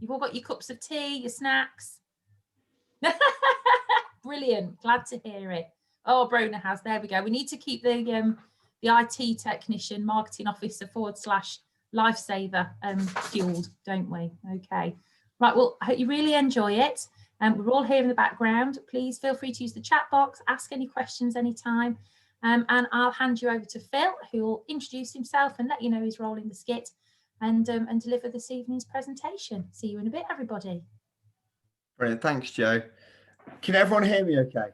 You've all got your cups of tea, your snacks. Brilliant. Glad to hear it. Oh, Brona has. There we go. We need to keep the IT technician, marketing officer / lifesaver fueled, don't we? Okay. Right. Well, I hope you really enjoy it. We're all here in the background. Please feel free to use the chat box, ask any questions anytime. And I'll hand you over to Phil, who will introduce himself and let you know his role in the skit and deliver this evening's presentation. See you in a bit, everybody. Brilliant. Thanks, Jo. Can everyone hear me okay?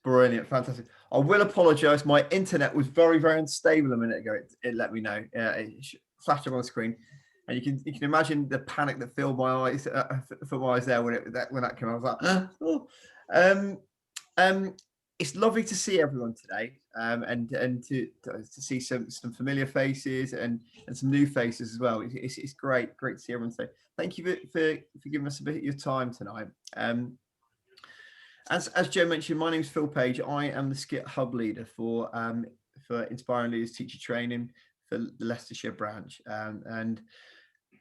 Brilliant. Fantastic. I will apologise. My internet was very, very unstable a minute ago. It let me know. It flashed up on the screen. And you can imagine the panic that filled my eyes there when that came. I was like, oh. It's lovely to see everyone today, and to see some familiar faces and some new faces as well. It's great to see everyone today. Thank you for giving us a bit of your time tonight. As Jo mentioned, my name is Phil Page. I am the Skit Hub leader for Inspiring Leaders Teacher Training for the Leicestershire branch, and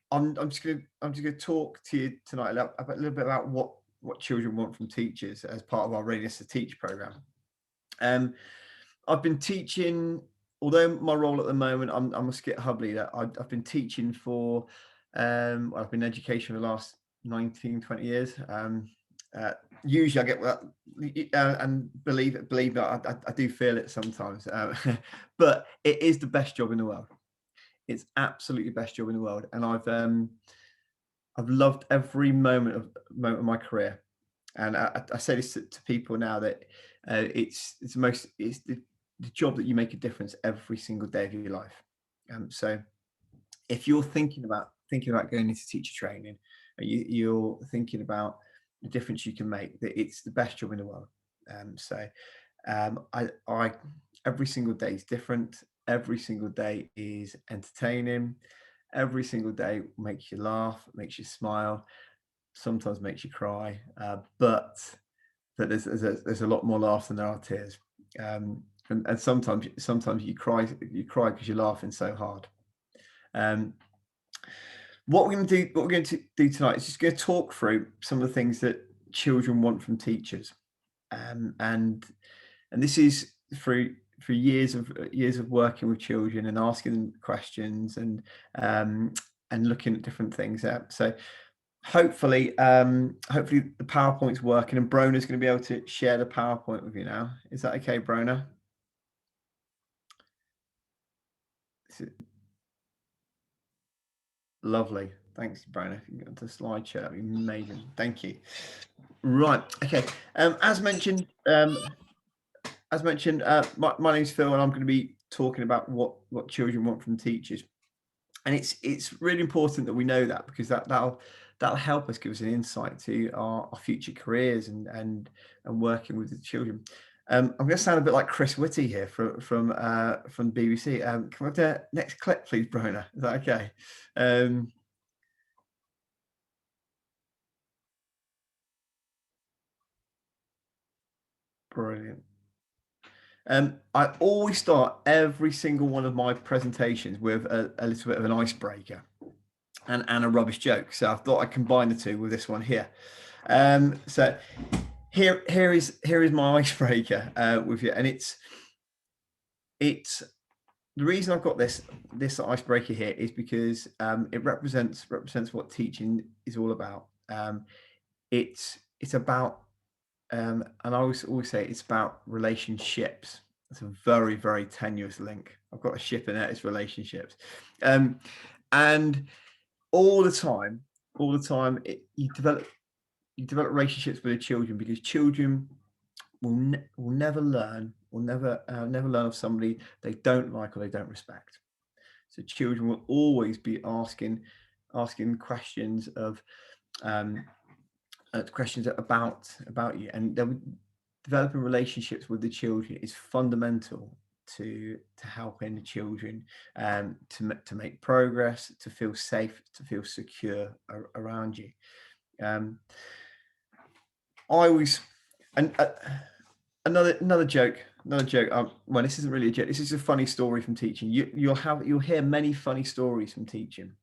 I'm just going to talk to you tonight a little bit about what children want from teachers as part of our Readiness to Teach programme. I've been teaching, although my role at the moment, I'm a Skit Hub leader. I've been teaching for, I've been in education for the last 19, 20 years. Usually I get that, and believe me, I do feel it sometimes, but it is the best job in the world. It's absolutely the best job in the world, and I've loved every moment of my career. And I say this to people now that it's the job that you make a difference every single day of your life. So if you're thinking about going into teacher training, you're thinking about the difference you can make, that it's the best job in the world. I every single day is different. Every single day is entertaining. Every single day makes you laugh, makes you smile, sometimes makes you cry, but there's a lot more laughs than there are tears, and sometimes you cry because you're laughing so hard. What we're going to do tonight is just going to talk through some of the things that children want from teachers, and this is through years of working with children and asking them questions and looking at different things. So hopefully the PowerPoint's working, and Brona's going to be able to share the PowerPoint with you now. Is that okay, Brona? Lovely. Thanks, Brona. If you can get onto the slideshow, that'd be amazing. Thank you. Right. Okay. As mentioned, my name's Phil, and I'm going to be talking about what children want from teachers. And it's really important that we know that, because that'll help us, give us an insight to our future careers and working with the children. I'm going to sound a bit like Chris Whitty here from BBC. Can we have the next clip, please, Brona? Is that okay? Brilliant. I always start every single one of my presentations with a little bit of an icebreaker and a rubbish joke. So I thought I'd combine the two with this one here. So here is my icebreaker with you, and it's the reason I've got this icebreaker here is because it represents what teaching is all about. It's about and I always say it's about relationships. It's a very, very tenuous link. I've got a ship in it. It's relationships, and all the time, you develop relationships with the children, because children will never learn of somebody they don't like or they don't respect. So children will always be asking questions of questions about you, and developing relationships with the children is fundamental to helping the children to make progress, to feel safe, to feel secure around you. Another joke. Well, this isn't really a joke. This is a funny story from teaching. You'll hear many funny stories from teaching.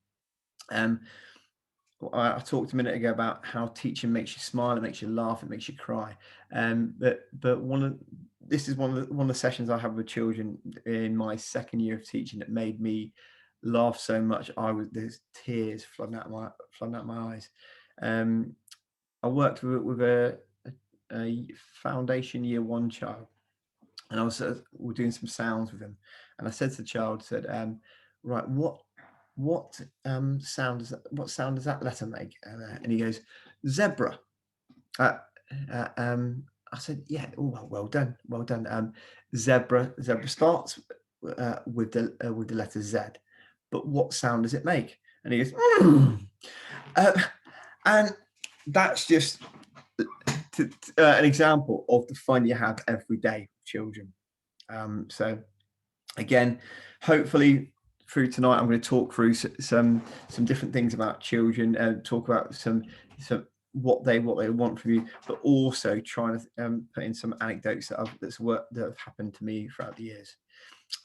I talked a minute ago about how teaching makes you smile, it makes you laugh, it makes you cry. But this is one of the sessions I have with children in my second year of teaching that made me laugh so much. There's tears flooding out my eyes. I worked with a foundation year one child, and we're doing some sounds with him, and I said to the child, right, what sound does that letter make? And he goes, zebra. I said, yeah, well done. Zebra starts with the letter Z, but what sound does it make? And he goes, and that's just an example of the fun you have every day with children. So again, hopefully through tonight, I'm going to talk through some different things about children and talk about some what they want from you, but also trying to put in some anecdotes that have happened to me throughout the years.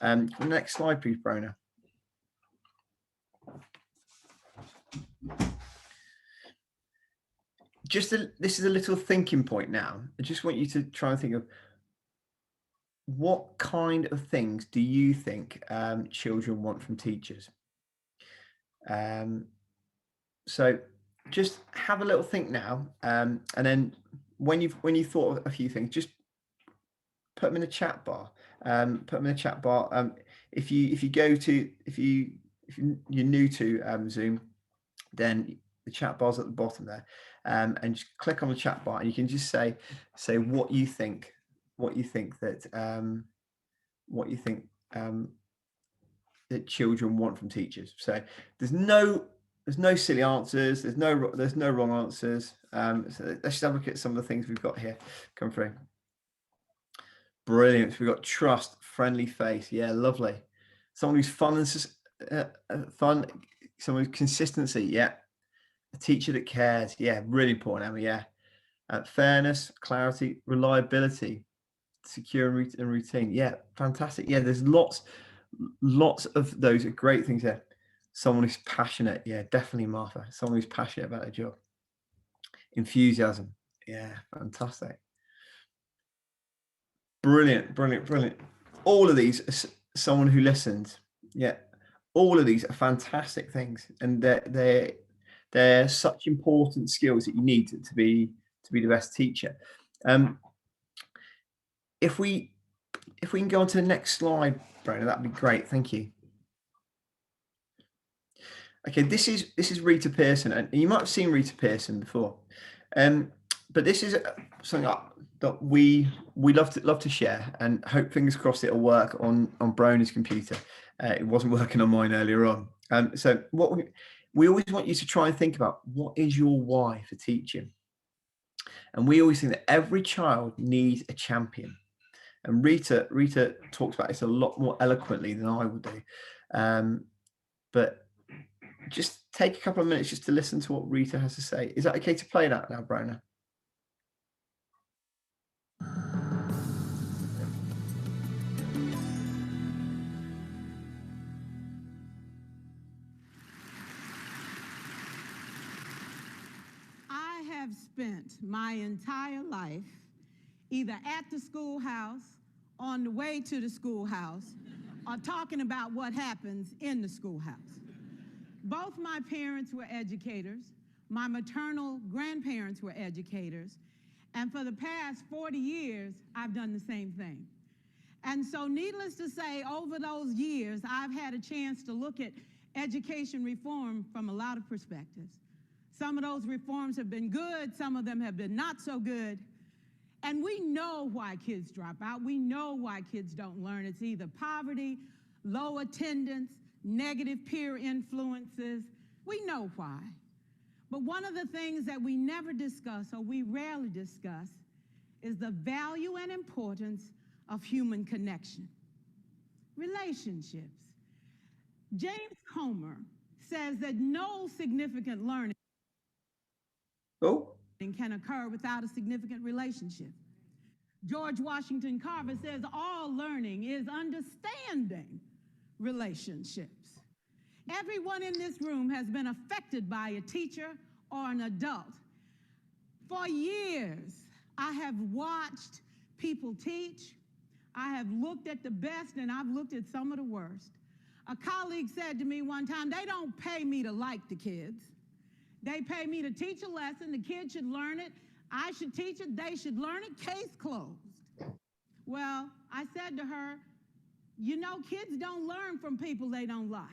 Next slide, please, Brona. This is a little thinking point now. I just want you to try and think of what kind of things do you think children want from teachers? So just have a little think now, and then when you've thought of a few things, just put them in the chat bar. If you're new to Zoom, then the chat bar's at the bottom there, and just click on the chat bar, and you can just say what you think that children want from teachers. So there's no silly answers. There's no wrong answers. So let's just have a look at some of the things we've got here come through. Brilliant. So we've got trust, friendly face. Yeah, lovely. Someone who's fun and fun. Someone with consistency. Yeah. A teacher that cares. Yeah, really important, Emma. Yeah. Fairness, clarity, reliability, secure and routine. Yeah, fantastic. Yeah, there's lots of those are great things there. Someone who's passionate. Yeah, definitely, Martha. Someone who's passionate about their job. Enthusiasm. Yeah, fantastic. Brilliant. All of these are someone who listens. Yeah, all of these are fantastic things, and they're such important skills that you need to be the best teacher. If we can go on to the next slide, Brona, that'd be great. Thank you. Okay, this is Rita Pearson, and you might have seen Rita Pearson before, but this is something that we love to share, and hope, fingers crossed, it'll work on Brona's computer. It wasn't working on mine earlier on. So what we always want you to try and think about, what is your why for teaching? And we always think that every child needs a champion. And Rita talks about this a lot more eloquently than I would do. But just take a couple of minutes just to listen to what Rita has to say. Is that okay to play that now, Brona? I have spent my entire life either at the schoolhouse, on the way to the schoolhouse, or talking about what happens in the schoolhouse. Both my parents were educators. My maternal grandparents were educators. And for the past 40 years, I've done the same thing. And so needless to say, over those years, I've had a chance to look at education reform from a lot of perspectives. Some of those reforms have been good. Some of them have been not so good. And we know why kids drop out. We know why kids don't learn. It's either poverty, low attendance, negative peer influences. We know why. But one of the things that we never discuss, or we rarely discuss, is the value and importance of human connection. Relationships. James Comer says that no significant learning can occur without a significant relationship. George Washington Carver says all learning is understanding relationships. Everyone in this room has been affected by a teacher or an adult. For years, I have watched people teach. I have looked at the best and I've looked at some of the worst. A colleague said to me one time, they don't pay me to like the kids. They pay me to teach a lesson. The kids should learn it. I should teach it. They should learn it. Case closed. Well, I said to her, you know, kids don't learn from people they don't like.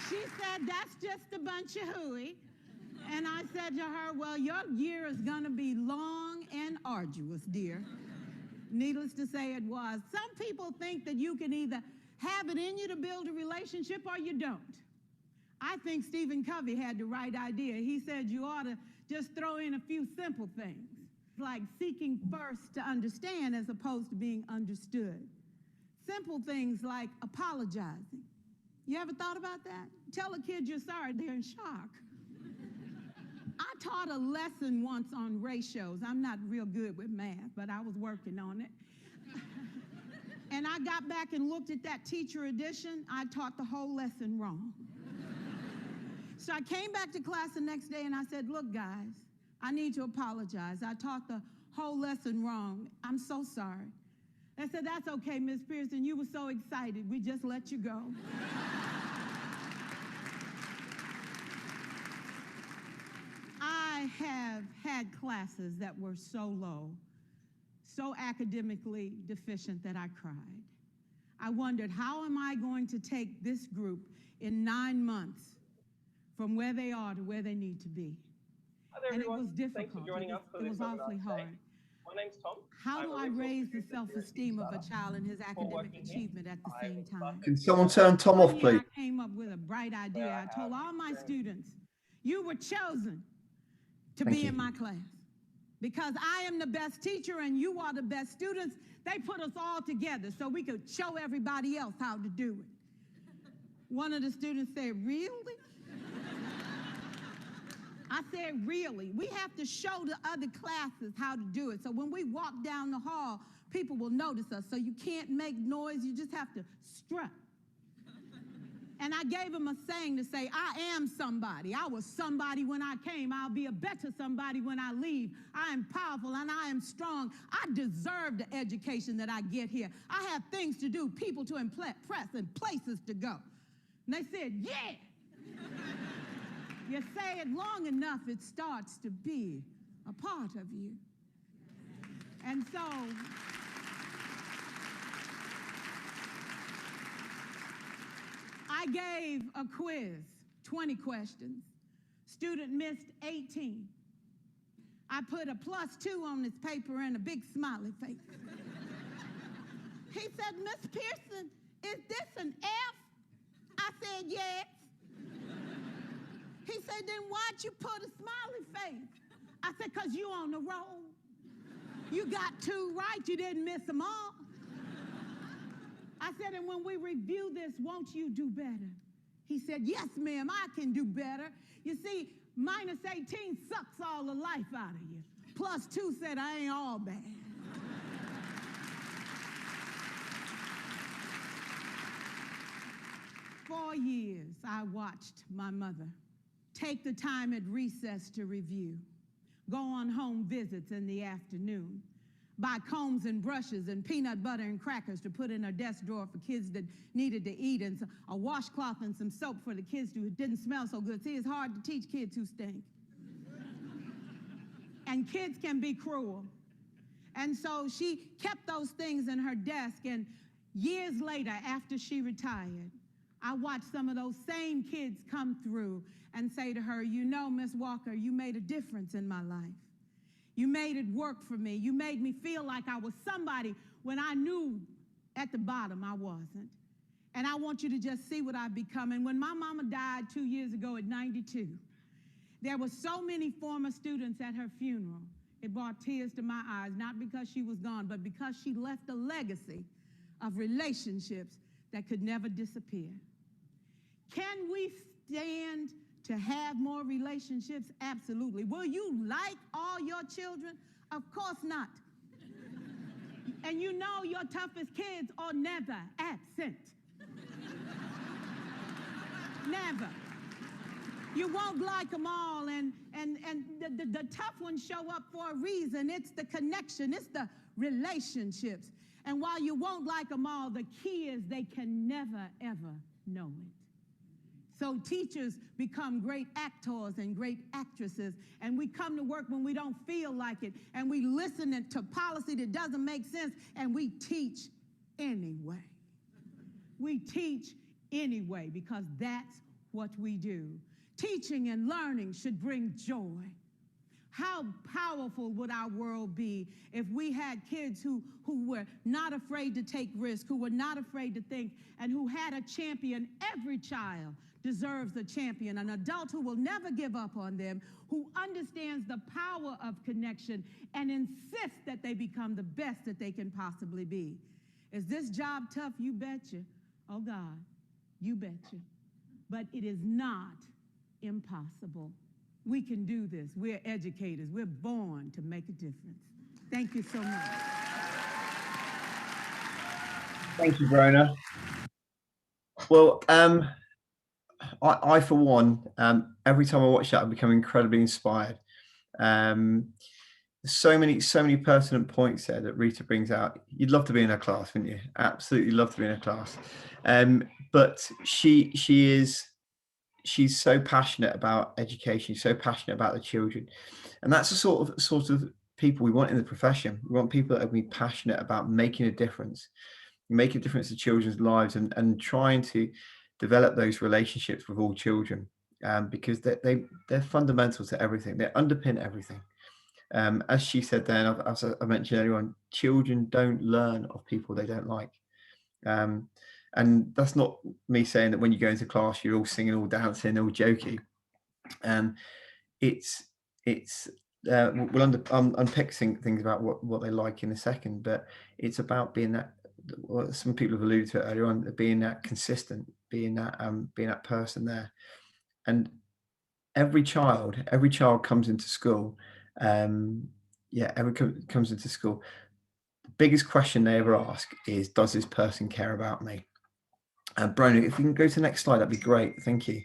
She said, that's just a bunch of hooey. And I said to her, well, your year is going to be long and arduous, dear. Needless to say, it was. Some people think that you can either have it in you to build a relationship or you don't. I think Stephen Covey had the right idea. He said you ought to just throw in a few simple things, like seeking first to understand as opposed to being understood. Simple things like apologizing. You ever thought about that? Tell a kid you're sorry, they're in shock. I taught a lesson once on ratios. I'm not real good with math, but I was working on it. And I got back and looked at that teacher edition. I taught the whole lesson wrong. So I came back to class the next day and I said, look, guys, I need to apologize. I taught the whole lesson wrong. I'm so sorry. They said, that's okay, Miss Pearson. You were so excited. We just let you go. I have had classes that were so low, so academically deficient that I cried. I wondered, how am I going to take this group in 9 months from where they are to where they need to be? Hi there, And everyone. it was difficult. Thanks for joining us for It this was webinar awfully today. hard. My name's Tom. How do I raise the producer here at self-esteem of a Kickstarter. child and his Before academic working here, achievement at the I same was time? Can someone turn Tom off, One year please? I came up with a bright idea. I told all my students, you were chosen to Thank be you. in my class. Because I am the best teacher and you are the best students, they put us all together so we could show everybody else how to do it. One of the students said, really? I said, really? We have to show the other classes how to do it. So when we walk down the hall, people will notice us. So you can't make noise, you just have to strut. And I gave him a saying to say, I am somebody. I was somebody when I came. I'll be a better somebody when I leave. I am powerful and I am strong. I deserve the education that I get here. I have things to do, people to impress, and places to go. And they said, yeah. You say it long enough, it starts to be a part of you. And so, I gave a quiz, 20 questions. Student missed 18. I put a +2 on this paper and a big smiley face. He said, Miss Pearson, is this an F? I said, yes. He said, then why'd you put a smiley face? I said, because you on the roll. You got 2 right, you didn't miss them all. I said, and when we review this, won't you do better? He said, yes, ma'am, I can do better. You see, -18 sucks all the life out of you. +2 said, I ain't all bad. For years, I watched my mother take the time at recess to review, go on home visits in the afternoon, buy combs and brushes and peanut butter and crackers to put in her desk drawer for kids that needed to eat, and a washcloth and some soap for the kids who didn't smell so good. See, it's hard to teach kids who stink. And kids can be cruel. And so she kept those things in her desk, and years later, after she retired, I watched some of those same kids come through and say to her, you know, Miss Walker, you made a difference in my life. You made it work for me. You made me feel like I was somebody when I knew at the bottom I wasn't. And I want you to just see what I've become. And when my mama died 2 years ago at 92, there were so many former students at her funeral. It brought tears to my eyes, not because she was gone, but because she left a legacy of relationships that could never disappear. Can we stand to have more relationships? Absolutely. Will you like all your children? Of course not. And you know your toughest kids are never absent. Never. You won't like them all, and the tough ones show up for a reason. It's the connection, it's the relationships. And while you won't like them all, the key is they can never, ever know it. So teachers become great actors and great actresses, and we come to work when we don't feel like it, and we listen to policy that doesn't make sense, and we teach anyway. We teach anyway because that's what we do. Teaching and learning should bring joy. How powerful would our world be if we had kids who were not afraid to take risks, who were not afraid to think, and who had a champion? Every child deserves a champion, an adult who will never give up on them, who understands the power of connection and insists that they become the best that they can possibly be. Is this job tough? You betcha. Oh God, you betcha. But it is not impossible. We can do this. We're educators. We're born to make a difference. Thank you so much. Thank you, Brona. Well, I for one, every time I watch that, I become incredibly inspired. So many pertinent points there that Rita brings out. You'd love to be in her class, wouldn't you? Absolutely love to be in her class. But she's so passionate about education, so passionate about the children, and that's the sort of people we want in the profession. We want people that are be passionate about making a difference to children's lives, and trying to develop those relationships with all children, because they're fundamental to everything. They underpin everything. As she said then, as I mentioned earlier on, children don't learn of people they don't like. And that's not me saying that when you go into class you're all singing, all dancing, all jokey. We'll unpick things about what they like in a second, but it's about being that. Well, some people have alluded to it earlier on, being that consistent, being that person there. And every child comes into school. Comes into school. The biggest question they ever ask is, does this person care about me? And Brona, if we can go to the next slide, that'd be great. Thank you.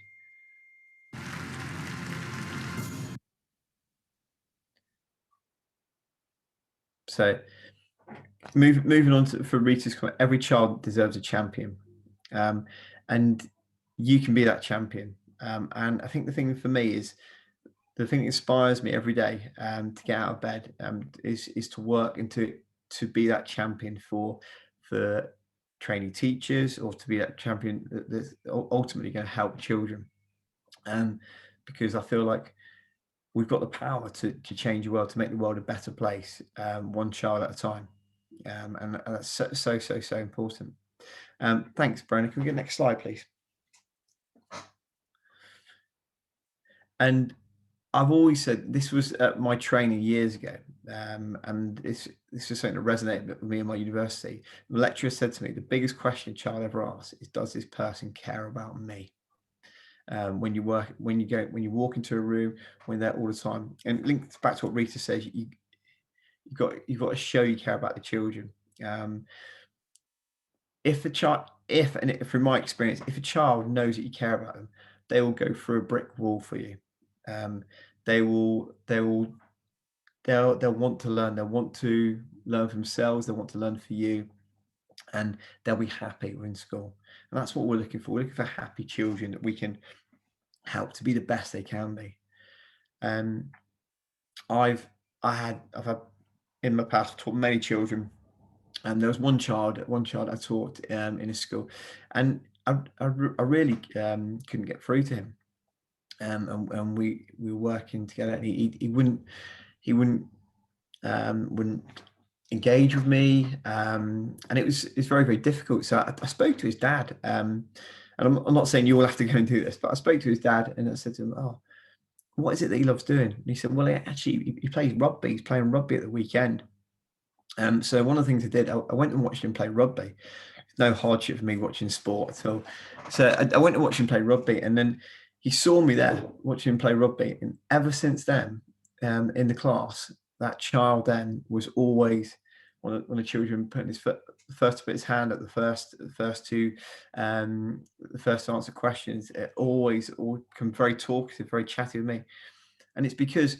So moving on for Rita's comment, every child deserves a champion, and you can be that champion. And I think the thing for me is, the thing that inspires me every day to get out of bed is to work and to be that champion for training teachers, or to be that champion that's ultimately going to help children. Because I feel like we've got the power to change the world, to make the world a better place, one child at a time. And that's so important. Thanks, Brona. Can we get the next slide, please? And I've always said, this was at my training years ago, and this is something that resonated with me in my university. The lecturer said to me, the biggest question a child ever asks is, does this person care about me? When you walk into a room, when they're all the time, and linked back to what Rita says, you've got to show you care about the children. From my experience, if a child knows that you care about them, they will go through a brick wall for you. They'll want to learn. They'll want to learn for themselves. They want to learn for you, and they'll be happy in school. And that's what we're looking for. We're looking for happy children that we can help to be the best they can be. I've had in my past taught many children, and there was one child I taught in a school, and I really couldn't get through to him. And we were working together, and he wouldn't engage with me, and it's very, very difficult. So I spoke to his dad, and I'm not saying you all have to go and do this, but I spoke to his dad, and I said to him, "Oh, what is it that he loves doing?" And he said, "Well, he plays rugby. He's playing rugby at the weekend." So one of the things I did, I went and watched him play rugby. No hardship for me watching sport at all. So I went and watched him play rugby, and then he saw me there watching him play rugby, and ever since then, in the class, that child then was always one of the children putting his first to put his hand at the first to answer questions. It always become very talkative, very chatty with me, and it's because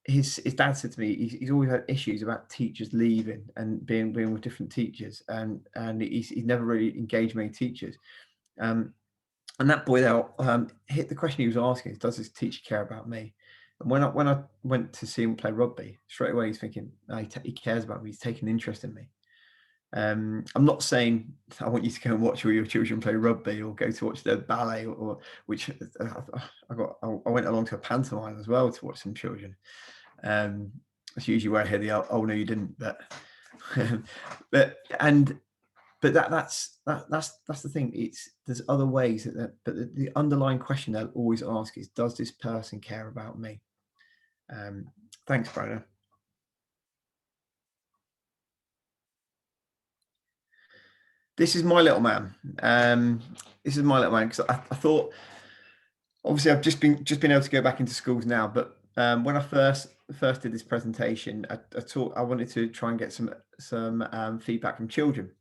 his dad said to me he's always had issues about teachers leaving and being with different teachers, and he's never really engaged many teachers. And that boy there hit the question he was asking is, does this teacher care about me? And when I went to see him play rugby, straight away he's thinking, oh, he cares about me, he's taking interest in me. I'm not saying I want you to go and watch all your children play rugby or go to watch their ballet, or which I went along to a pantomime as well to watch some children. That's usually where I hear the oh no you didn't, but that's the thing. There's other ways but the underlying question they'll always ask is, does this person care about me? Thanks, Brona. This is my little man. Because I thought, obviously I've just been able to go back into schools now, but when I first did this presentation, I wanted to try and get some feedback from children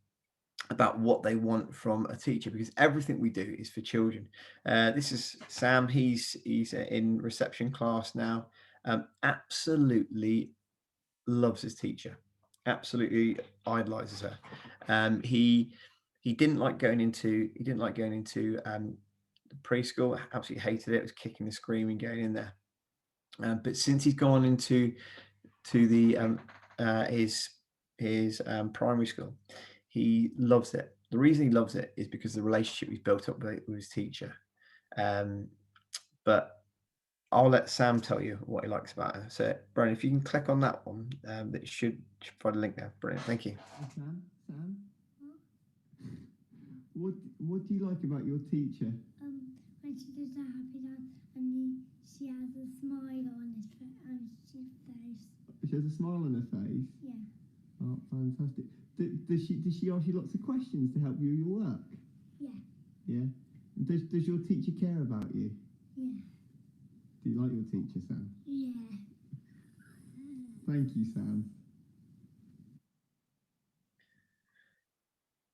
about what they want from a teacher, because everything we do is for children. This is Sam. He's in reception class now. Absolutely loves his teacher. Absolutely idolizes her. He didn't like going into preschool. Absolutely hated it. It was kicking and screaming going in there. But since he's gone into the his primary school, he loves it. The reason he loves it is because the relationship he's built up with his teacher. But I'll let Sam tell you what he likes about her. So, Brian, if you can click on that one, that should provide a link there. Brilliant, thank you. Sam, what do you like about your teacher? When she does a happy dance and she has a smile on his face. She has a smile on her face? Yeah. Oh, fantastic. Does she ask you lots of questions to help you with your work? Yeah. Yeah? Does your teacher care about you? Yeah. Do you like your teacher, Sam? Yeah. Thank you, Sam.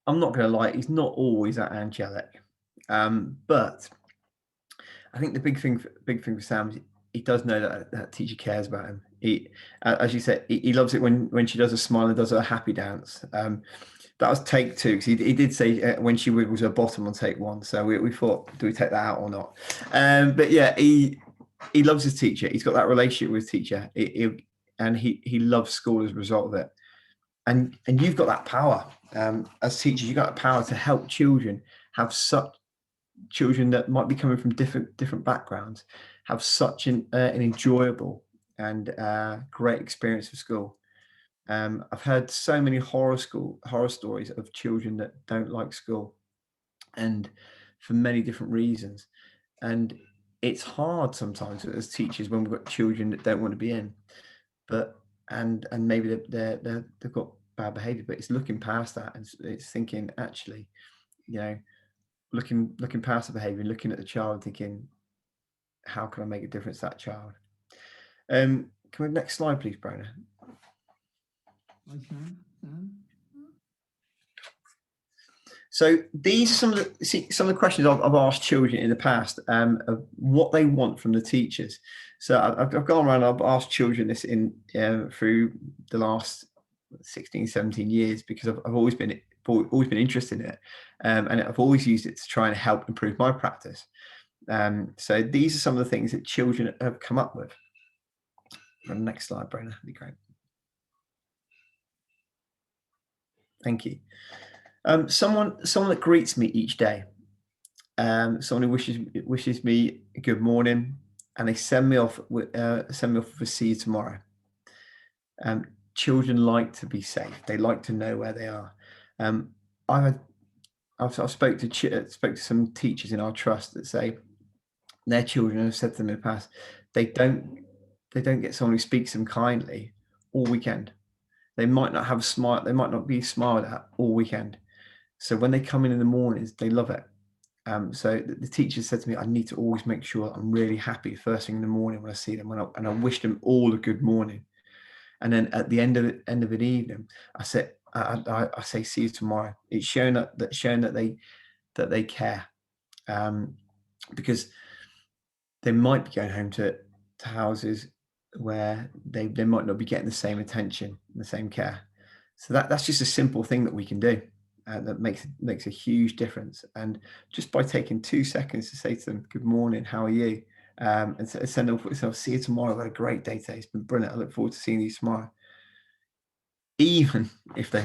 I'm not going to lie, he's not always that angelic, but I think the big thing for Sam is he does know that teacher cares about him. He, as you said, he loves it when she does a smile and does a happy dance. That was take 2, because he did say when she wiggles her bottom on take 1. So we thought, do we take that out or not? But yeah, he loves his teacher. He's got that relationship with his teacher, and he loves school as a result of it. And you've got that power as teachers. You've got that power to help children children that might be coming from different backgrounds have such an enjoyable and great experience of school. I've heard so many horror stories of children that don't like school, and for many different reasons. And it's hard sometimes as teachers when we've got children that don't want to be in, and maybe they've got bad behavior, but it's looking past that, and it's thinking, actually, looking past the behavior, looking at the child and thinking, how can I make a difference to that child? Can we have next slide, please, Brona? Hi, Sam. So these are some of the questions I've asked children in the past, of what they want from the teachers. So I've gone around, I've asked children this through the last 16, 17 years, because I've always been interested in it, and I've always used it to try and help improve my practice. So these are some of the things that children have come up with. Next slide, Brona, that'd be great. Thank you. Someone that greets me each day, someone who wishes me a good morning, and they send me off with see you tomorrow. Children like to be safe. They like to know where they are. I've spoke to some teachers in our trust that say their children have said to them in the past, they don't get someone who speaks to them kindly all weekend. They might not have a smile. They might not be smiled at all weekend. So when they come in the mornings, they love it. So the teacher said to me, I need to always make sure I'm really happy first thing in the morning when I see them, and I wish them all a good morning. And then at the end of an evening, I say, see you tomorrow. It's shown that they care, because they might be going home to houses where they might not be getting the same attention, the same care. So that's just a simple thing that we can do. That makes a huge difference. And just by taking 2 seconds to say to them, good morning, how are you? And send them, I'll see you tomorrow. I've had a great day today. It's been brilliant. I look forward to seeing you tomorrow. Even if the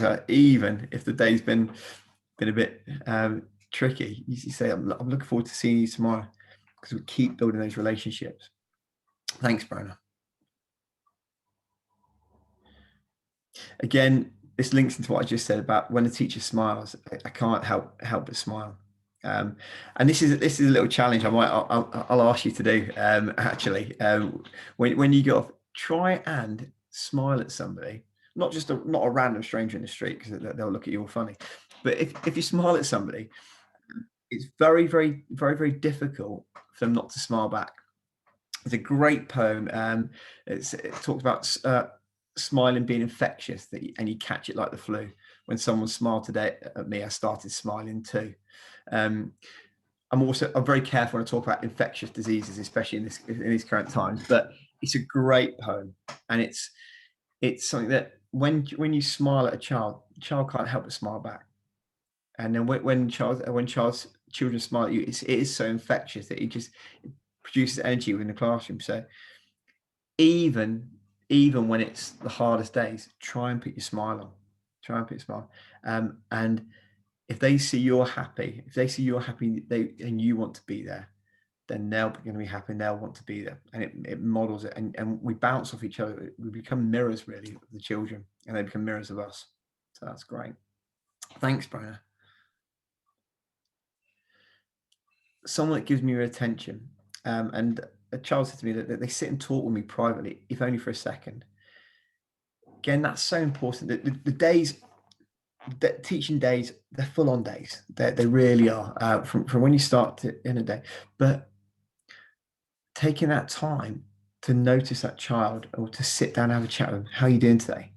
day's been a bit tricky, you say, I'm looking forward to seeing you tomorrow, because we keep building those relationships. Thanks, Brona. Again, this links into what I just said about when the teacher smiles, I can't help but smile. And this is a little challenge I'll ask you to do, actually. When you go off, try and smile at somebody, not a random stranger in the street, because they'll look at you all funny. But if you smile at somebody, it's very, very, very, very difficult for them not to smile back. It's a great poem. It talks about smiling being infectious, and you catch it like the flu. When someone smiled today at me, I started smiling too. I'm very careful when I talk about infectious diseases, especially in these current times. But it's a great poem, and it's something that when you smile at a child can't help but smile back. And then when children smile at you, it is so infectious that it produces energy within the classroom. So even when it's the hardest days, try and put your smile on. And if they see you're happy, and you want to be there, then they're going to be happy and they'll want to be there. And it models it, and we bounce off each other. We become mirrors, really, of the children, and they become mirrors of us. So that's great. Thanks, Brona. Someone that gives me your attention, and a child said to me that they sit and talk with me privately, if only for a second. Again, that's so important. The days, the teaching days, they're full-on days. They really are, from when you start in a day. But taking that time to notice that child, or to sit down and have a chat with them, how are you doing today?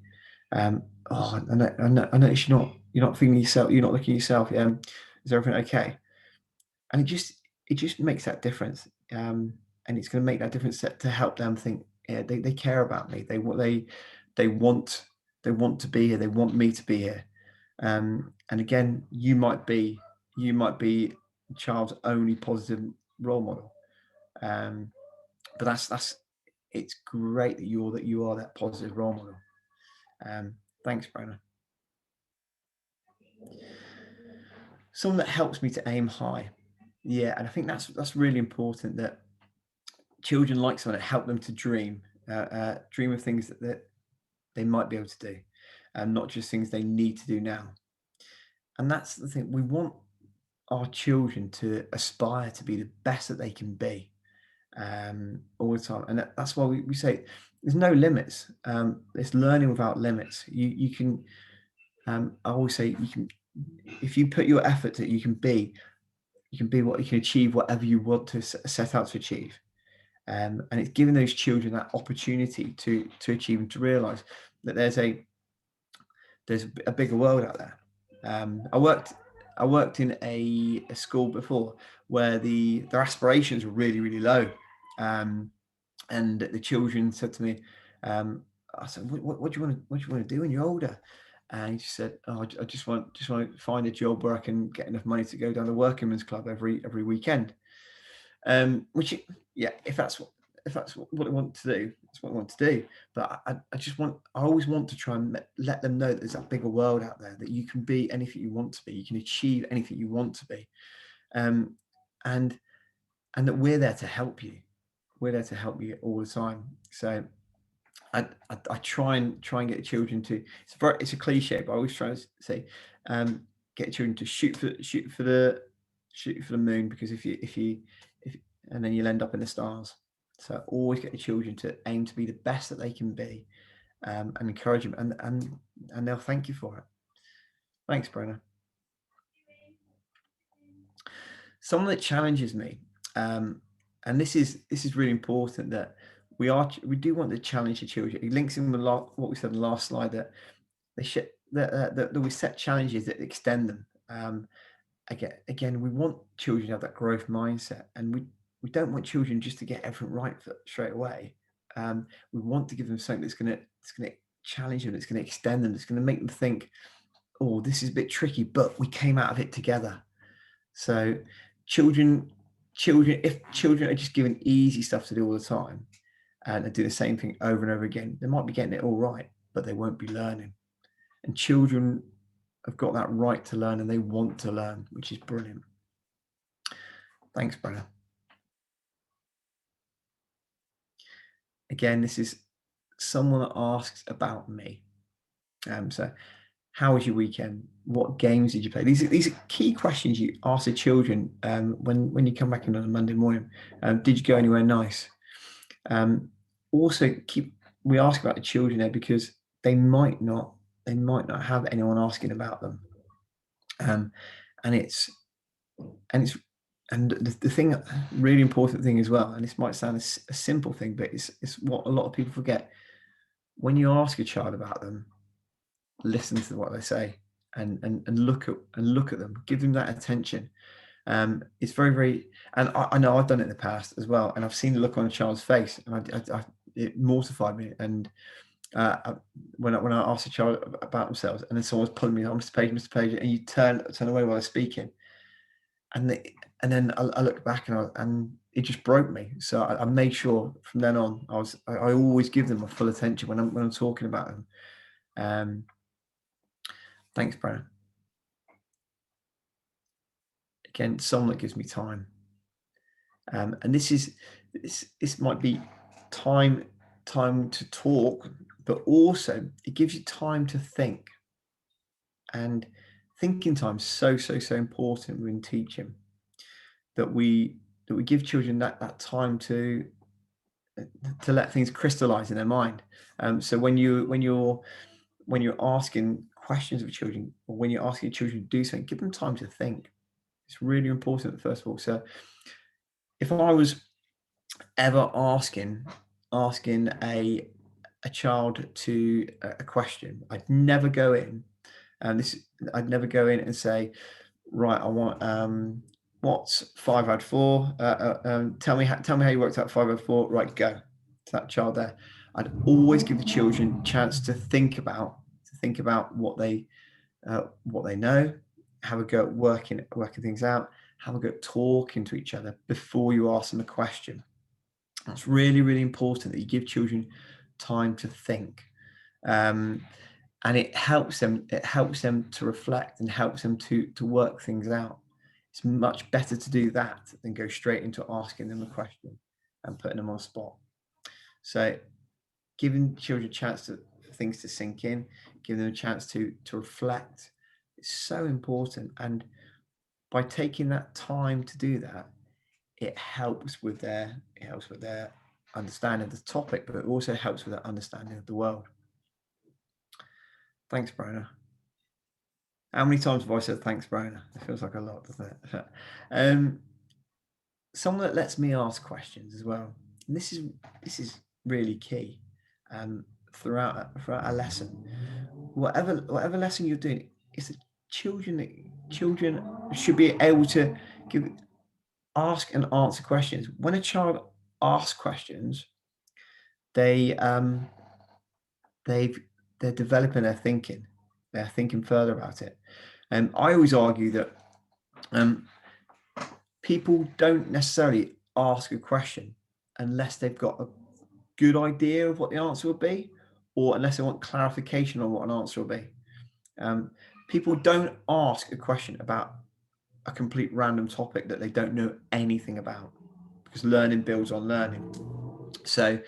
I notice you're not feeling yourself. You're not looking at yourself. Is everything okay? And it just makes that difference. And it's going to make that difference to help them think, yeah, they care about me. They want to be here. They want me to be here. And again, you might be the child's only positive role model. But that's it's great that you are that positive role model. Thanks, Brona. Someone that helps me to aim high. Yeah, and I think that's really important, that children like someone that help them to dream of things that they might be able to do, and not just things they need to do now. And that's the thing. We want our children to aspire to be the best that they can be, all the time. And that's why we say there's no limits. It's learning without limits. You can, I always say, you can, if you put your effort to, you can achieve whatever you want to set out to achieve. And it's giving those children that opportunity to achieve, and to realize that there's a bigger world out there. I worked in a school before where their aspirations were really, really low. And the children said to me, I said, what do you want to do when you're older? And he said, oh, I just want to find a job where I can get enough money to go down to the workingmen's club every weekend. Which, yeah, if that's what I want to do, that's what I want to do. But I always want to try and let them know that there's that bigger world out there, that you can be anything you want to be, you can achieve anything you want to be, and that we're there to help you. We're there to help you all the time. So I try and get children to. It's a cliche, but I always try to say, get children to shoot for the moon, because if and then you'll end up in the stars. So always get the children to aim to be the best that they can be, and encourage them, and they'll thank you for it. Thanks, Brona. someone that challenges me, and this is really important, that we do want to challenge the children. It links in with what we said in the last slide, that that we set challenges that extend them. Again, we want children to have that growth mindset, and we don't want children just to get everything right straight away. We want to give them something that's going to challenge them, it's going to extend them, it's going to make them think, oh, this is a bit tricky, but we came out of it together. So if children are just given easy stuff to do all the time and do the same thing over and over again, they might be getting it all right, but they won't be learning. And children have got that right to learn, and they want to learn, which is brilliant. Thanks, Brenna. Again, this is someone that asks about me. So how was your weekend? What games did you play? These are key questions you ask the children when you come back in on a Monday morning. Did you go anywhere nice? Also, we ask about the children there because they might not have anyone asking about them. And the thing, really important thing as well, and this might sound a simple thing, but it's what a lot of people forget. When you ask a child about them, listen to what they say and look at them, give them that attention. It's very, very, and I know I've done it in the past as well, and I've seen the look on a child's face, and it mortified me. And when I ask a child about themselves, and then someone's pulling me, Mr. Page, and you turn away while they're speaking, and then I look back and it just broke me. So I made sure from then on I always give them my full attention when I'm talking about them. Thanks, Brenna. Again, someone that gives me time, and this might be time to talk, but also it gives you time to think. And thinking time is so important when teaching, that we give children that time to let things crystallize in their mind. So when you're asking questions of children, or when you're asking children to do something, give them time to think. It's really important, first of all. So if I was ever asking a child to a question, I'd never go in and say, right, I want what's 5 add 4? Tell me how you worked out 5 add 4. Right, go to that child there. I'd always give the children a chance to think about what they know, have a go at working things out, have a go at talking to each other before you ask them a question. That's really, really important, that you give children time to think. And it helps them to reflect, and helps them to work things out. It's much better to do that than go straight into asking them a question and putting them on the spot. So giving children a chance for things to sink in, giving them a chance to reflect, is so important. And by taking that time to do that, it helps with their understanding of the topic, but it also helps with their understanding of the world. Thanks, Brona. How many times have I said thanks, Brona? It feels like a lot, doesn't it? Someone that lets me ask questions as well. And this is really key. Throughout a lesson, whatever lesson you're doing, it's the children should be able to ask and answer questions. When a child asks questions, they're developing their thinking. They're thinking further about it. And I always argue that people don't necessarily ask a question unless they've got a good idea of what the answer would be, or unless they want clarification on what an answer will be. People don't ask a question about a complete random topic that they don't know anything about, because learning builds on learning. So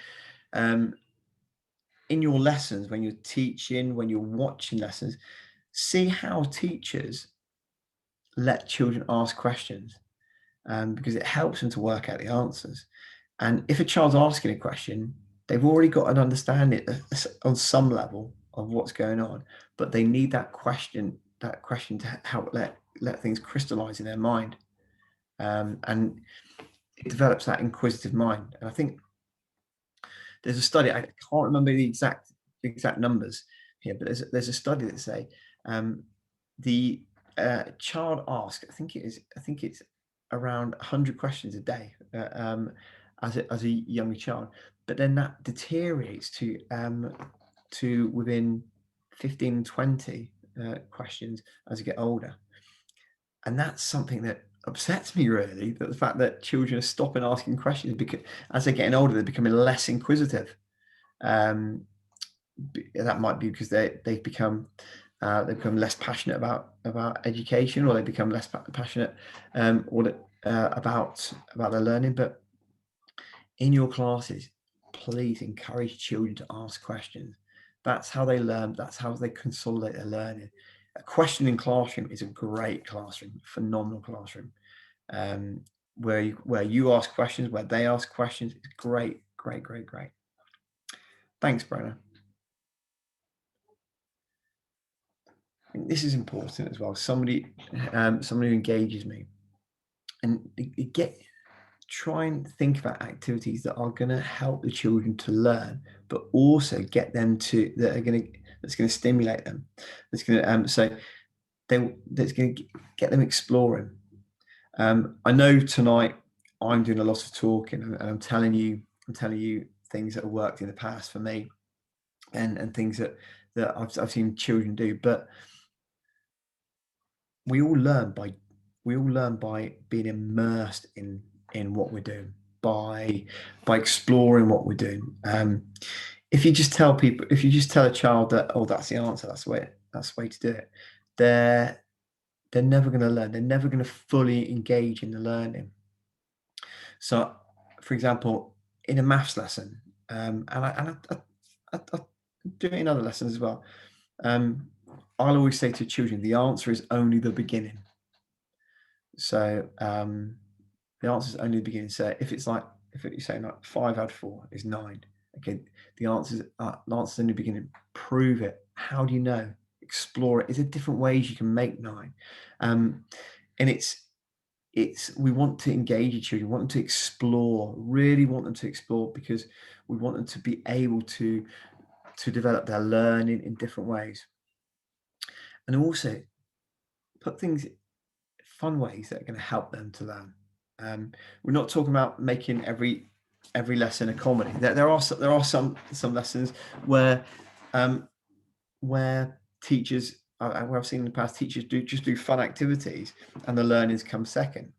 in your lessons, when you're teaching, when you're watching lessons, see how teachers let children ask questions, because it helps them to work out the answers. And if a child's asking a question, they've already got an understanding on some level of what's going on, but they need that question to help let things crystallize in their mind. and it develops that inquisitive mind. And I think there's a study, I can't remember the exact numbers here, but there's a study that say the child asks, I think it's around 100 questions a day as a young child, but then that deteriorates to within 15, 20 questions as you get older. And that's something that upsets me, really, that the fact that children are stopping asking questions because as they're getting older, they're becoming less inquisitive. That might be because they've become less passionate about education, or they become less passionate about their learning. But in your classes, please encourage children to ask questions. That's how they learn. That's how they consolidate their learning. A questioning classroom is a great classroom, phenomenal classroom, where you ask questions, where they ask questions. It's great. Thanks, Brenna. I think this is important as well. Somebody who engages me, and try and think about activities that are going to help the children to learn, but also get them that's going to stimulate them. That's going to that's going to get them exploring. I know tonight I'm doing a lot of talking, and I'm telling you things that have worked in the past for me, and things that I've seen children do. But we all learn by being immersed in what we're doing, by exploring what we're doing. If you just tell a child that, oh, that's the answer, that's the way to do it, they're never going to learn. They're never going to fully engage in the learning. So, for example, in a maths lesson, and I do it in other lessons as well, I'll always say to children, the answer is only the beginning. So the answer is only the beginning. So if you say like 5 out of 4 is 9, okay, the answer is in the beginning. Prove it. How do you know? Explore it. Is there different ways you can make 9? And we want to engage the children, want them to explore, really want them to explore, because we want them to be able to develop their learning in different ways. And also put fun ways that are going to help them to learn. We're not talking about making every lesson a comedy. There are some lessons where teachers, where I've seen in the past, teachers do fun activities and the learnings come second.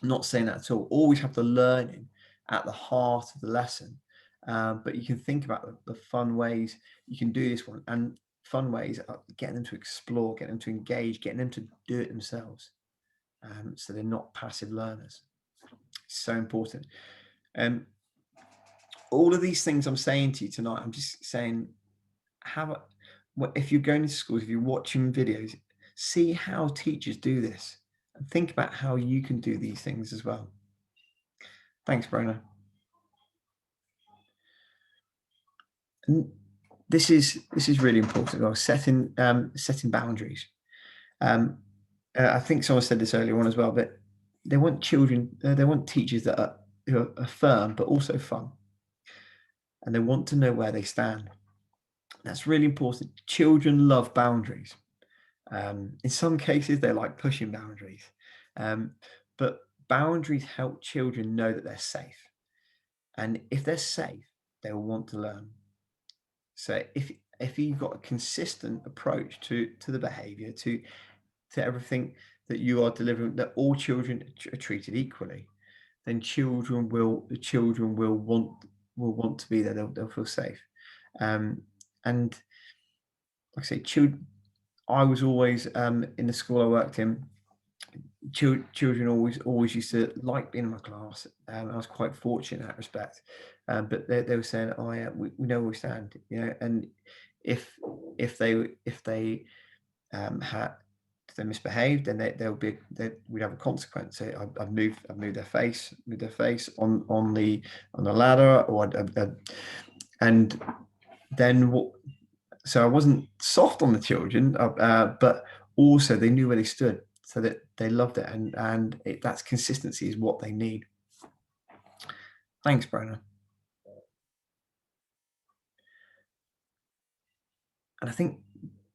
I'm not saying that at all. Always have the learning at the heart of the lesson, but you can think about the fun ways you can do this one, and fun ways are getting them to explore, getting them to engage, getting them to do it themselves, so they're not passive learners. It's so important. All of these things I'm saying to you tonight, I'm just saying, if you're going to schools, if you're watching videos, see how teachers do this, and think about how you can do these things as well. Thanks, Brona. And this is really important. Well, setting boundaries. I think someone said this earlier on as well, but they want teachers that are firm but also fun, and they want to know where they stand. That's really important. Children love boundaries. In some cases, they like pushing boundaries, but boundaries help children know that they're safe, and if they're safe, they will want to learn. So if you've got a consistent approach to the behaviour, to everything that you are delivering, that all children are treated equally, then children will want to be there. They'll feel safe. And like I say, I was always in the school I worked in. Children always used to like being in my class. I was quite fortunate in that respect. But they were saying, "Oh yeah, we know where we stand," you know. And if they misbehaved, then we'd have a consequence. So I'd move their face on the ladder, or and then what? So I wasn't soft on the children, but also they knew where they stood. so that they loved it, and that's consistency is what they need. Thanks, Brona. And I think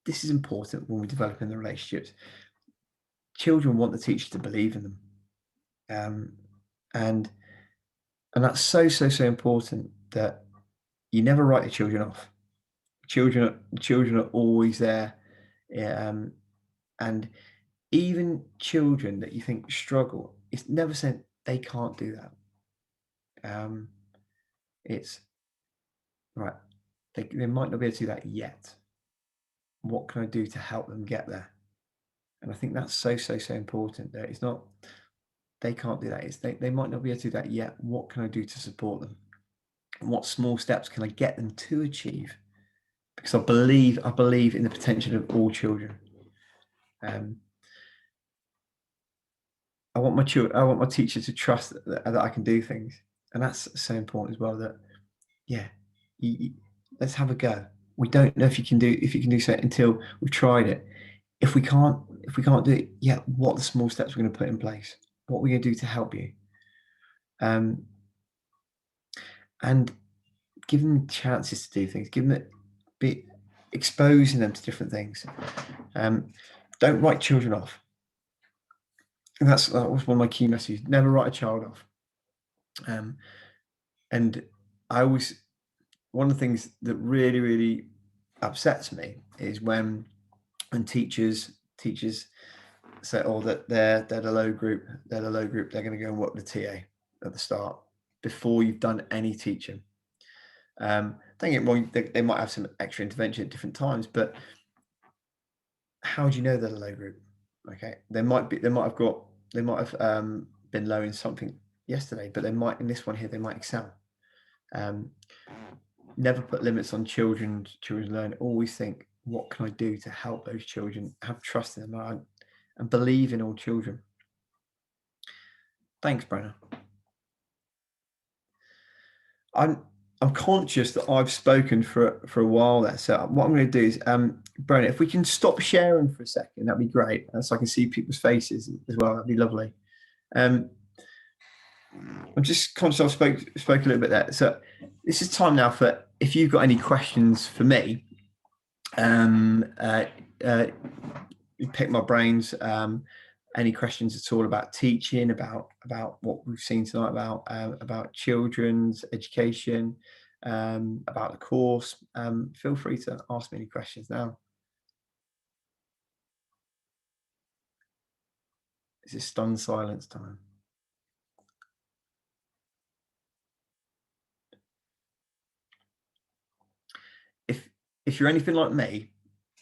this is important when we're developing the relationships. Children want the teacher to believe in them, and that's so important, that you never write the children off. Children are always there, and even children that you think struggle, it's never said they can't do that. It's right, they might not be able to do that yet. What can I do to help them get there? And I think that's so important, that it's not they can't do that, it's they might not be able to do that yet. What can I do to support them? And what small steps can I get them to achieve? Because I believe in the potential of all children. I want my teacher to trust that I can do things, and that's so important as well. That let's have a go. We don't know if you can do so until we've tried it. If we can't do it, what are the small steps we're going to put in place? What are we going to do to help you? And give them chances to do things. Be exposing them to different things. Don't write children off. And that was one of my key messages. Never write a child off. And one of the things that really upsets me is when teachers say, oh, that they're a low group, they're going to go and work with the TA at the start before you've done any teaching. Don't get me wrong, they might have some extra intervention at different times, but how do you know they're a low group? Okay, they might have been low in something yesterday, but they might in this one here they might excel. Never put limits on children's learning. Always think, what can I do to help those children? Have trust in them and believe in all children. Thanks, Brenna. I'm conscious that I've spoken for a while there. So what I'm going to do is, Brenna, if we can stop sharing for a second, that'd be great. So I can see people's faces as well. That'd be lovely. I'm just conscious I've spoke a little bit there. So this is time now for, if you've got any questions for me, pick my brains. Any questions at all about teaching, about what we've seen tonight, about children's education, about the course, feel free to ask me any questions now. This is stunned silence time. If you're anything like me,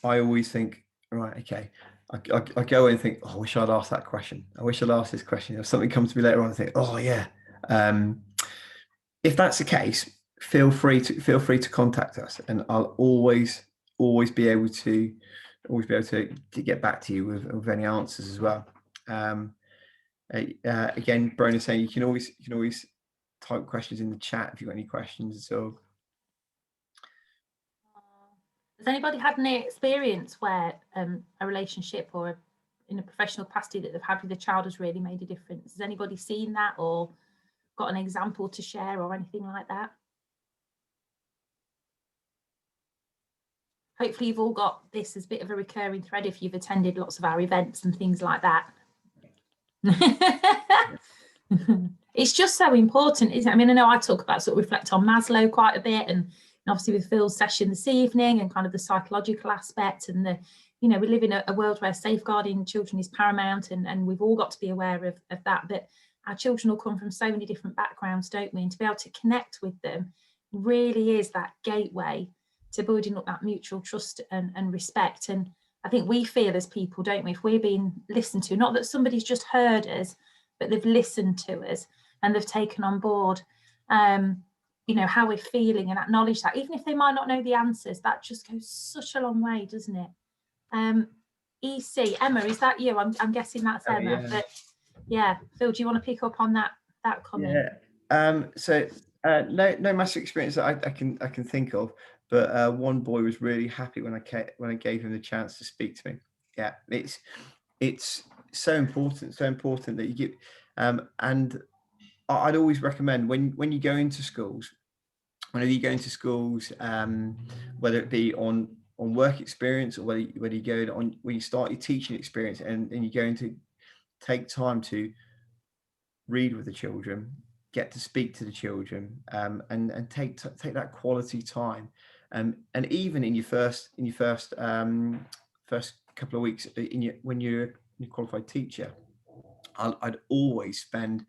I always think, right, okay, I go in and think, oh, I wish I'd asked that question. I wish I'd asked this question. If something comes to me later on, I think, oh yeah. If that's the case, feel free to contact us, and I'll always be able to get back to you with any answers as well. Again, Brona's saying you can always type questions in the chat if you've got any questions at all. Has anybody had any experience where a relationship or in a professional capacity that they've had with a child has really made a difference? Has anybody seen that or got an example to share or anything like that? Hopefully you've all got this as a bit of a recurring thread if you've attended lots of our events and things like that. It's just so important, isn't it? I mean, I know I talk about sort of reflect on Maslow quite a bit, and obviously with Phil's session this evening and kind of the psychological aspect, and we live in a world where safeguarding children is paramount, and we've all got to be aware of that. But our children will come from so many different backgrounds, don't we? And to be able to connect with them really is that gateway to building up that mutual trust and respect. And I think we feel as people, don't we, if we're being listened to, not that somebody's just heard us, but they've listened to us and they've taken on board how we're feeling and acknowledge that, even if they might not know the answers, that just goes such a long way, doesn't it? EC, Emma, is that you? I'm guessing that's Emma. Yeah. But yeah, Phil, do you want to pick up on that comment? Yeah. No massive experience that I can think of, but one boy was really happy when I gave him the chance to speak to me. Yeah, it's so important that you give. And I'd always recommend when you go into schools, whenever you go into schools, whether it be on work experience, or whether you go on when you start your teaching experience, and you're going to take time to read with the children, get to speak to the children, and take that quality time, and even in your first couple of weeks when you're a qualified teacher, I'd always spend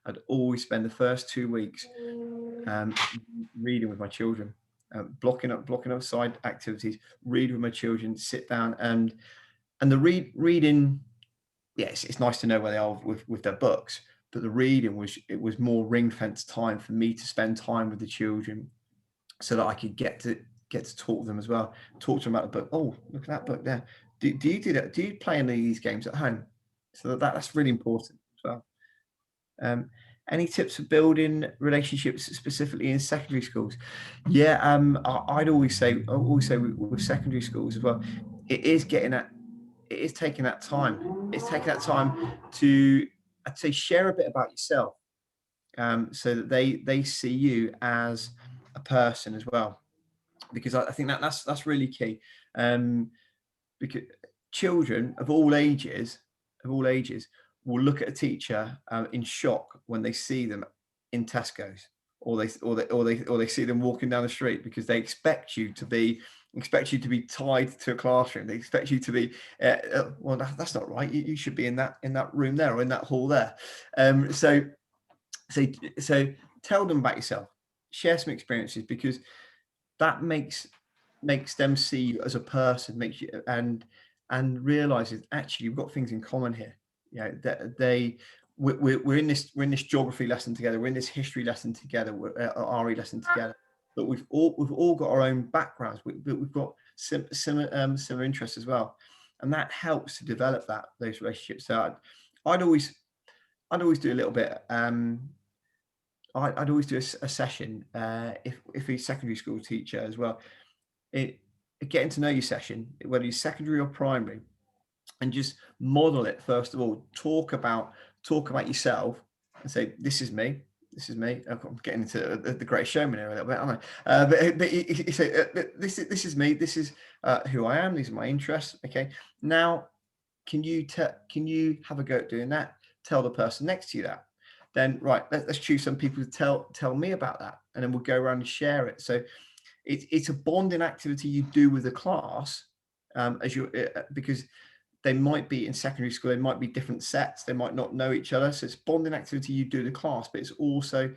the first 2 weeks reading with my children, blocking up side activities, read with my children, sit down, and the reading. Yes, it's nice to know where they are with their books, but the reading was more ring fence time for me to spend time with the children, so that I could get to talk to them as well, talk to them about the book. Oh, look at that book there. Do you do that? Do you play any of these games at home? So that's really important as well. Any tips for building relationships specifically in secondary schools? Yeah, I'd always say with secondary schools as well, it is taking that time. It's taking that time to, I'd say, share a bit about yourself, so that they see you as a person as well, because I think that's really key. Because children of all ages will look at a teacher in shock when they see them in Tesco's, or they see them walking down the street, because they expect you to be tied to a classroom. They expect you to be well, that's not right. You should be in that room there, or in that hall there. So tell them about yourself, share some experiences, because that makes them see you as a person, makes you and realizes actually we've got things in common here. You know, that we're in this geography lesson together, we're in this history lesson together, RE lesson together, but we've all got our own backgrounds, we've got similar interests as well, and that helps to develop those relationships. So I'd always do a little bit. I'd always do a session, if a secondary school teacher as well, a getting to know you session, whether you're secondary or primary, and just model it. First of all, talk about yourself, and say, this is me. I'm getting into the Great Showman here a little bit, aren't I? But you say, this is me. This is who I am. These are my interests. Okay. Now, can you have a go at doing that? Tell the person next to you that. Then, right, let's choose some people to tell me about that, and then we'll go around and share it. So it's a bonding activity you do with the class, because they might be in secondary school, they might be different sets, they might not know each other. So it's bonding activity you do the class, but it's also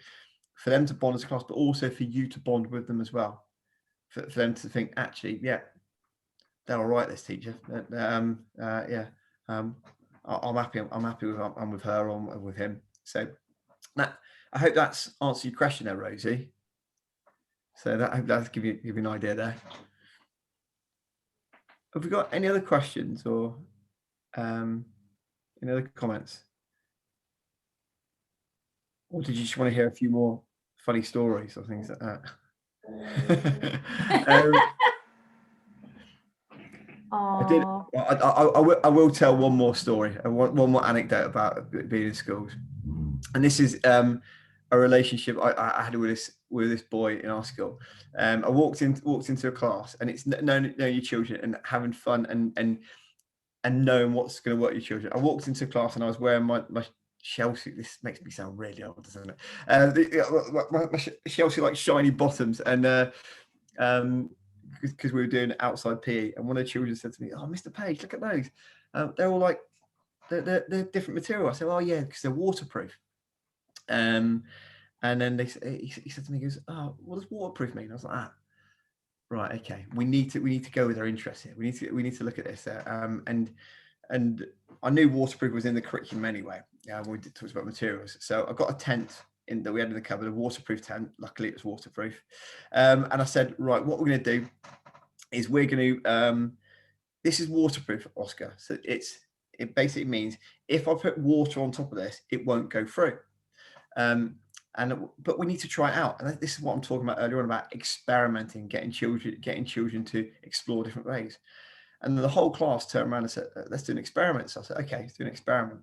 for them to bond as a class, but also for you to bond with them as well. For them to think, actually, yeah, they're all right, this teacher. I'm happy. I'm with her or with him. So that, I hope that's answered your question there, Rosie. So I hope that's give you an idea there. Have we got any other questions or any other comments? Or did you just want to hear a few more funny stories or things like that? I will tell one more story, one more anecdote about being in schools, and this is a relationship I had with this boy in our school. I walked into a class, and it's knowing your children and having fun and knowing what's going to work your children. I walked into class and I was wearing my Chelsea. This makes me sound really old, doesn't it? My Chelsea like shiny bottoms, and because we were doing outside PE, and one of the children said to me, "Oh, Mr. Page, look at those. They're all like they're different material." I said, "Oh yeah, because they're waterproof." And then he said to me, he goes, "Oh, what does waterproof mean?" I was like, "Ah, right, okay. We need to go with our interests here. We need to look at this." And I knew waterproof was in the curriculum anyway. When we talked about materials. So I got a tent that we had in the cupboard, a waterproof tent. Luckily, it was waterproof. And I said, right, what we're going to do is we're going to. This is waterproof, Oscar. So it basically means if I put water on top of this, it won't go through. But we need to try it out, and this is what I'm talking about earlier on about experimenting, getting children to explore different ways. And then the whole class turned around and said, let's do an experiment. So I said, okay, let's do an experiment.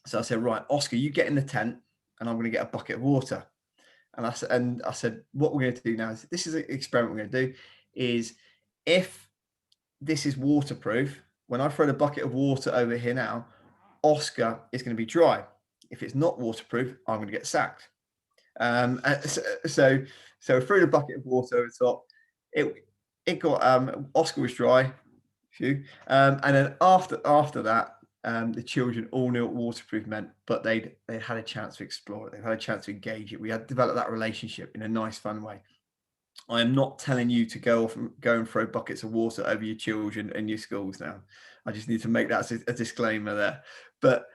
So I said, right, Oscar, you get in the tent and I'm going to get a bucket of water. And I said, what we're going to do now is, this is an experiment we're going to do, is if this is waterproof, when I throw the bucket of water over here now, Oscar is going to be dry. If it's not waterproof, I'm going to get sacked. So threw the bucket of water over the top. It got Oscar was dry, and then after that, the children all knew what waterproof meant, but they had a chance to explore it. They had a chance to engage it. We had developed that relationship in a nice, fun way. I am not telling you to go and throw buckets of water over your children in your schools now. I just need to make that a disclaimer there. But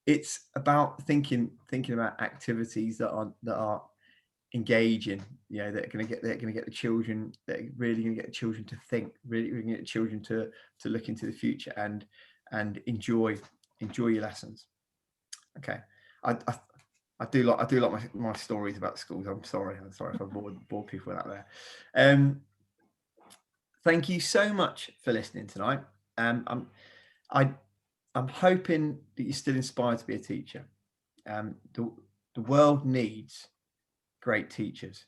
it's about thinking about activities that are engaging, that are going to get the children, that are really going to get the children to think, really going to get the children to look into the future and enjoy your lessons. Okay, I do like my stories about schools. I'm sorry if I bored people out there. Thank you so much for listening tonight. I'm hoping that you're still inspired to be a teacher. The world needs great teachers,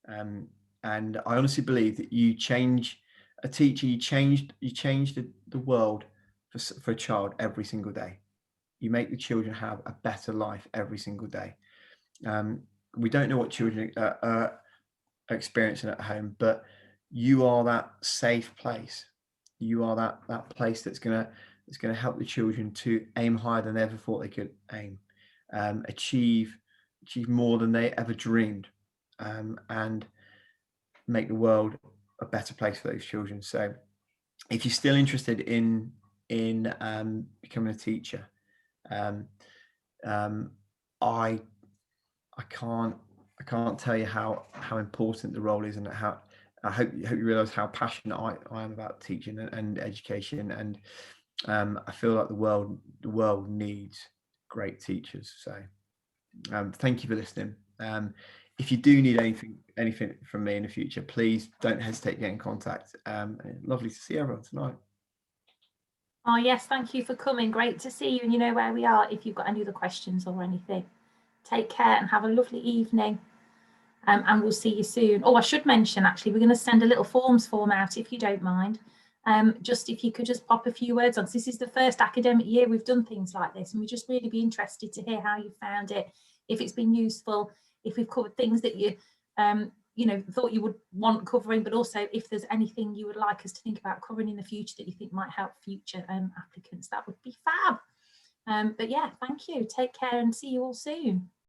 and I honestly believe that you change a teacher, you change the world for a child every single day. You make the children have a better life every single day. We don't know what children are experiencing at home, but you are that safe place. You are that place that's going to help the children to aim higher than they ever thought they could aim, achieve more than they ever dreamed, and make the world a better place for those children. So if you're still interested in becoming a teacher, I can't tell you how important the role is, and how I hope you realize how passionate I am about teaching and education, and I feel like the world needs great teachers. So thank you for listening. If you do need anything from me in the future, please don't hesitate to get in contact. Lovely to see everyone tonight. Oh yes, thank you for coming. Great to see you, and you know where we are if you've got any other questions or anything. Take care and have a lovely evening, and we'll see you soon. Oh, I should mention, actually, we're going to send a little forms form out, if you don't mind. Just if you could just pop a few words on, because this is the first academic year we've done things like this, and we'd just really be interested to hear how you found it, if it's been useful, if we've covered things that you thought you would want covering, but also if there's anything you would like us to think about covering in the future that you think might help future applicants, that would be fab. But yeah, thank you. Take care and see you all soon.